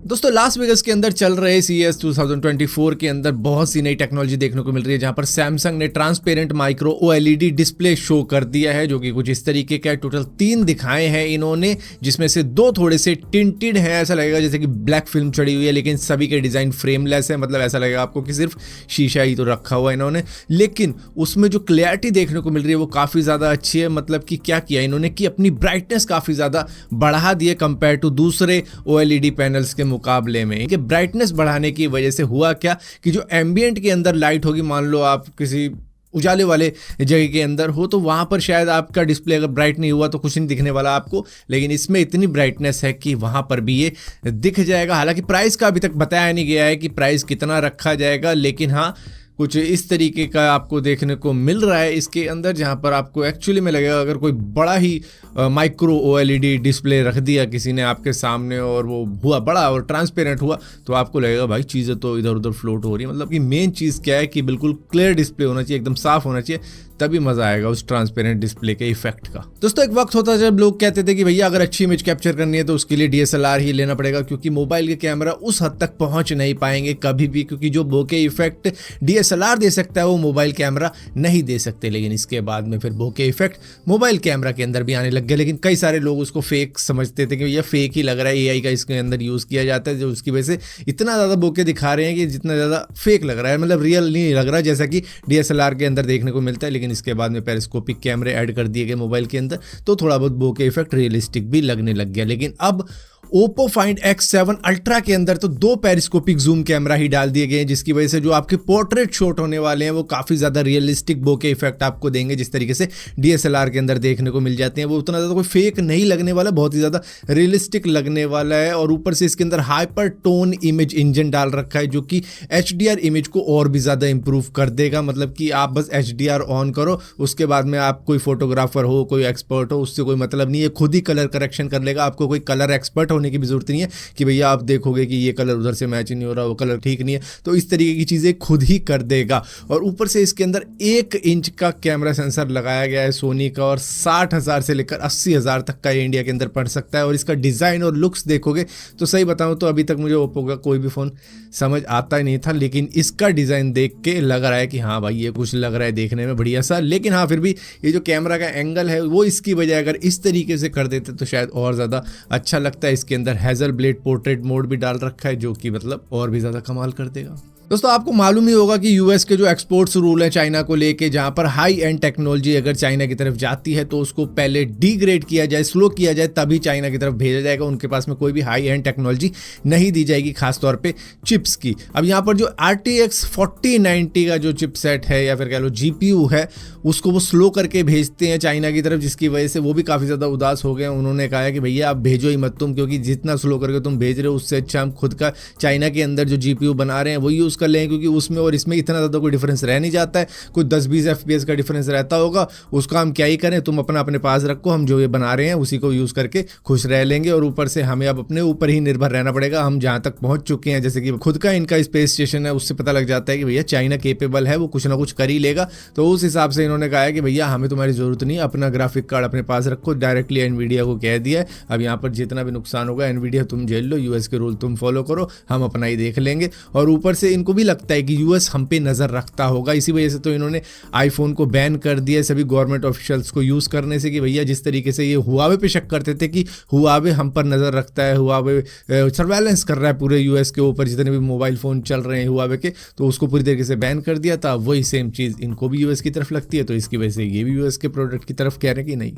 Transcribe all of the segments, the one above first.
दोस्तों Las Vegas के अंदर चल रहे CES 2024 के अंदर बहुत सी नई टेक्नोलॉजी देखने को मिल रही है, जहां पर सैमसंग ने transparent micro OLED display show कर दिया है, जो कि कुछ इस तरीके का टोटल 3 दिखाए हैं इन्होंने, जिसमें से 2 थोड़े से टिंटेड हैं। ऐसा लगेगा जैसे कि ब्लैक फिल्म चढ़ी हुई है, लेकिन सभी के डिजाइन फ्रेमलेस है। मतलब ऐसा लगेगा आपको कि सिर्फ शीशा ही तो रखा हुआ है इन्होंने, लेकिन उसमें जो क्लैरिटी देखने को मिल रही है वो काफी ज्यादा अच्छी है। मतलब कि क्या किया इन्होंने कि अपनी ब्राइटनेस काफी ज्यादा बढ़ा दी है कंपेयर टू दूसरे OLED पैनल्स के मुकाबले में। कि ब्राइटनेस बढ़ाने की वजह से हुआ क्या कि जो एम्बिएंट के अंदर लाइट होगी, मान लो आप किसी उजाले वाले जगह के अंदर हो, तो वहां पर शायद आपका डिस्प्ले अगर ब्राइट नहीं हुआ तो कुछ नहीं दिखने वाला आपको, लेकिन इसमें इतनी ब्राइटनेस है कि वहां पर भी ये दिख जाएगा। हालांकि प्राइस का अभी तक बताया नहीं गया है कि प्राइस कितना रखा जाएगा, लेकिन हाँ कुछ इस तरीके का आपको देखने को मिल रहा है इसके अंदर, जहां पर आपको एक्चुअली में लगेगा अगर कोई बड़ा ही माइक्रो OLED डिस्प्ले रख दिया किसी ने आपके सामने और वो हुआ बड़ा और ट्रांसपेरेंट हुआ, तो आपको लगेगा भाई चीज़ें तो इधर उधर फ्लोट हो रही है। मतलब कि मेन चीज़ क्या है कि बिल्कुल क्लियर डिस्प्ले होना चाहिए, एकदम साफ होना चाहिए, तभी मजा आएगा उस ट्रांसपेरेंट डिस्प्ले के इफेक्ट का। दोस्तों एक वक्त होता जब लोग कहते थे कि भैया अगर अच्छी इमेज कैप्चर करनी है तो उसके लिए DSLR ही लेना पड़ेगा, क्योंकि मोबाइल के कैमरा उस हद तक पहुंच नहीं पाएंगे कभी भी, क्योंकि जो बोके इफेक्ट DSLR दे सकता है वो मोबाइल कैमरा नहीं दे सकते। लेकिन इसके बाद में फिर बोके इफेक्ट मोबाइल कैमरा के अंदर भी आने लग गया, लेकिन कई सारे लोग उसको फेक समझते थे कि भैया फेक ही लग रहा है, AI का इसके अंदर यूज किया जाता है, जो उसकी वजह से इतना ज्यादा बोके दिखा रहे हैं कि जितना ज्यादा फेक लग रहा है, मतलब रियल नहीं लग रहा है जैसा कि DSLR के अंदर देखने को मिलता है। लेकिन इसके बाद में पेरिस्कोपिक कैमरे ऐड कर दिए गए मोबाइल के अंदर, तो थोड़ा बहुत बोके इफेक्ट रियलिस्टिक भी लगने लग गया। लेकिन अब Oppo Find X7 Ultra के अंदर तो 2 पेरिस्कोपिक जूम कैमरा ही डाल दिए गए हैं, जिसकी वजह से जो आपके पोर्ट्रेट शॉट होने वाले हैं वो काफी ज्यादा रियलिस्टिक बोके इफेक्ट आपको देंगे, जिस तरीके से DSLR के अंदर देखने को मिल जाते हैं। वो उतना ज्यादा कोई फेक नहीं लगने वाला, बहुत ही ज्यादा रियलिस्टिक लगने वाला है। और ऊपर से इसके अंदर हाइपर टोन इमेज इंजन डाल रखा है, जो कि HDR इमेज को और भी ज्यादा इंप्रूव कर देगा। मतलब कि आप बस HDR ऑन करो, उसके बाद में आप कोई फोटोग्राफर हो, कोई एक्सपर्ट हो, उससे कोई मतलब नहीं है, खुद ही कलर करेक्शन कर लेगा। आपको कोई कलर एक्सपर्ट होने की भी जरूरत नहीं है कि भैया आप देखोगे कि ये कलर उधर से मैच नहीं हो रहा, वो कलर ठीक नहीं है, तो इस तरीके की चीजें खुद ही कर देगा। और ऊपर से इसके अंदर 1 इंच का कैमरा सेंसर लगाया गया है सोनी का, और 60,000 से लेकर 80,000 तक का ये इंडिया के अंदर पड़ सकता है। और इसका डिजाइन और लुक्स देखोगे तो सही बताऊं तो अभी तक मुझे ओप्पो का कोई भी फोन समझ आता ही नहीं था, लेकिन इसका डिजाइन देख के लग रहा है कि हाँ भाई ये कुछ लग रहा है देखने में बढ़िया सा। लेकिन हाँ फिर भी ये जो कैमरा का एंगल है वो इसकी वजह अगर इस तरीके से कर देते तो शायद और ज्यादा अच्छा लगता है। इसके अंदर हेजल ब्लेड पोर्ट्रेट मोड भी डाल रखा है, जो कि मतलब और भी ज्यादा कमाल कर देगा। दोस्तों आपको मालूम ही होगा कि US के जो एक्सपोर्ट्स रूल है चाइना को लेके, जहां पर हाई एंड टेक्नोलॉजी अगर चाइना की तरफ जाती है तो उसको पहले डिग्रेड किया जाए, स्लो किया जाए, तभी चाइना की तरफ भेजा जाएगा। उनके पास में कोई भी हाई एंड टेक्नोलॉजी नहीं दी जाएगी, खासतौर पे चिप्स की। अब यहाँ पर जो RTX 4090 का जो चिपसेट है या फिर कह लो GPU है, उसको वो स्लो करके भेजते हैं चाइना की तरफ, जिसकी वजह से वो भी काफ़ी ज़्यादा उदास हो गए। उन्होंने कहा है कि भैया आप भेजो ही मत तुम, क्योंकि जितना स्लो करके तुम भेज रहे हो उससे अच्छा हम खुद का चाइना के अंदर जो GPU बना रहे हैं वो यूज़ कर लें, क्योंकि उसमें और इसमें इतना ज़्यादा कोई डिफरेंस रह नहीं जाता है। कोई 10-20 FPS का डिफरेंस रहता होगा, उसका हम क्या ही करें, तुम अपना अपने पास रखो, हम जो ये बना रहे हैं उसी को यूज़ करके खुश रह लेंगे। और ऊपर से हमें अब अपने ऊपर ही निर्भर रहना पड़ेगा। हम जहाँ तक पहुँच चुके हैं, जैसे कि खुद का इनका स्पेस स्टेशन है, उससे पता लग जाता है कि भैया चाइना केपेबल है, वो कुछ ना कुछ कर ही लेगा। तो उस हिसाब से इन्होंने कहा है कि भैया हमें तुम्हारी ज़रूरत नहीं, अपना ग्राफिक कार्ड अपने पास रखो। डायरेक्टली एनवीडिया को कह दिया है अब यहाँ पर जितना भी नुकसान होगा एनवीडिया तुम झेल लो, US के रूल तुम फॉलो करो, हम अपना ही देख लेंगे। और ऊपर से इनको भी लगता है कि US हम पे नज़र रखता होगा, इसी वजह से तो इन्होंने आईफोन को बैन कर दिया सभी गवर्नमेंट ऑफिशियल्स को यूज़ करने से, कि भैया जिस तरीके से ये हुआवे पे शक करते थे कि हुआवे हम पर नज़र रखता है, हुआवे सर्वेलेंस कर रहा है पूरे US के ऊपर, जितने भी मोबाइल फ़ोन चल रहे हैं हुआवे के, तो उसको पूरी तरीके से बैन कर दिया था। वही सेम चीज़ इनको भी US की तरफ लगती है, तो इसकी वजह से ये भी US के प्रोडक्ट की तरफ कह रहे हैं कि नहीं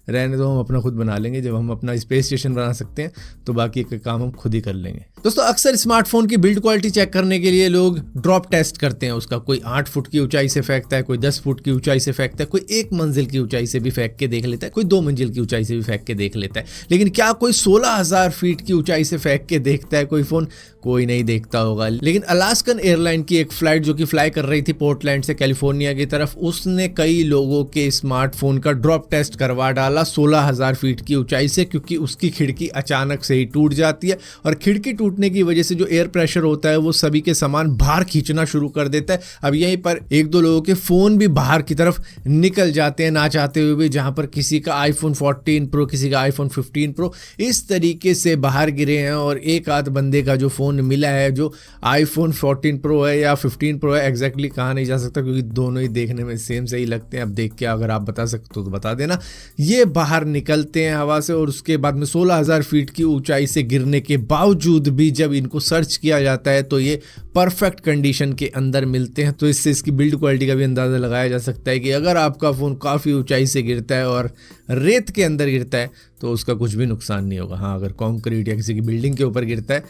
रहने दो, हम अपना खुद बना लेंगे। जब हम अपना स्पेस स्टेशन बना सकते हैं तो बाकी का काम हम खुद ही कर लेंगे। दोस्तों अक्सर स्मार्टफोन की बिल्ड क्वालिटी चेक करने के लिए लोग ड्रॉप टेस्ट करते हैं उसका। कोई 8 फुट की ऊंचाई से फेंकता है, कोई 10 फुट की ऊंचाई से फेंकता है, कोई 1 मंजिल की ऊंचाई से भी फेंक के देख लेता है, कोई 2 मंजिल की ऊंचाई से भी फेंक के देख लेता है। लेकिन क्या कोई 16,000 फीट की ऊंचाई से फेंक के देखता है कोई फोन? कोई नहीं देखता होगा। लेकिन अलास्कन एयरलाइन की एक फ्लाइट जो कि फ्लाई कर रही थी पोर्टलैंड से कैलिफोर्निया की तरफ, उसने कई लोगों के स्मार्टफोन का ड्रॉप टेस्ट करवा डाला डाला 16,000 फीट की ऊंचाई से, क्योंकि उसकी खिड़की अचानक से ही टूट जाती है और खिड़की टूटने की वजह से जो एयर प्रेशर होता है वो सभी के सामान बाहर खींचना शुरू कर देता है। अब यहीं पर एक दो लोगों के फ़ोन भी बाहर की तरफ निकल जाते हैं ना चाहते हुए भी, जहाँ पर किसी का iPhone 14 Pro, किसी का iPhone 15 Pro इस तरीके से बाहर गिरे हैं। और एक आध बंदे का जो फ़ोन मिला है जो iPhone 14 Pro है या 15 Pro है, एग्जैक्टली कहा नहीं जा सकता क्योंकि दोनों ही देखने में सेम सही लगते हैं। अब देख के अगर आप बता सकते हो तो बता देना। ये बाहर निकलते हैं हवा से और उसके बाद में 16,000 फीट की ऊंचाई से गिरने के बावजूद भी जब इनको सर्च किया जाता है तो ये परफेक्ट कंडीशन के अंदर मिलते हैं। तो इससे इसकी बिल्ड क्वालिटी का भी अंदाज़ा लगाया जा सकता है कि अगर आपका फ़ोन काफ़ी ऊंचाई से गिरता है और रेत के अंदर गिरता है तो उसका कुछ भी नुकसान नहीं होगा। हाँ, अगर कंक्रीट या किसी की बिल्डिंग के ऊपर गिरता है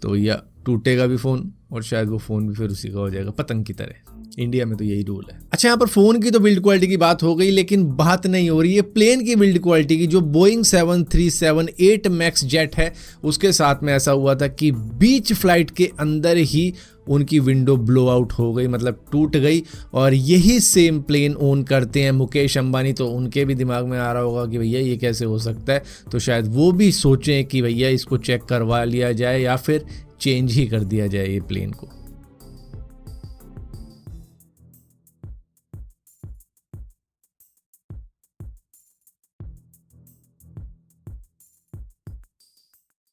तो या टूटेगा भी फ़ोन और शायद वो फ़ोन भी फिर उसी का हो जाएगा, पतंग की तरह। इंडिया में तो यही रूल है। अच्छा, यहाँ पर फ़ोन की तो बिल्ड क्वालिटी की बात हो गई, लेकिन बात नहीं हो रही है प्लेन की बिल्ड क्वालिटी की। जो बोइंग 737-8 मैक्स जेट है उसके साथ में ऐसा हुआ था कि बीच फ्लाइट के अंदर ही उनकी विंडो ब्लो आउट हो गई, मतलब टूट गई। और यही सेम प्लेन ओन करते हैं मुकेश अंबानी, तो उनके भी दिमाग में आ रहा होगा कि भैया ये कैसे हो सकता है। तो शायद वो भी सोचें कि भैया इसको चेक करवा लिया जाए या फिर चेंज ही कर दिया जाए ये प्लेन को।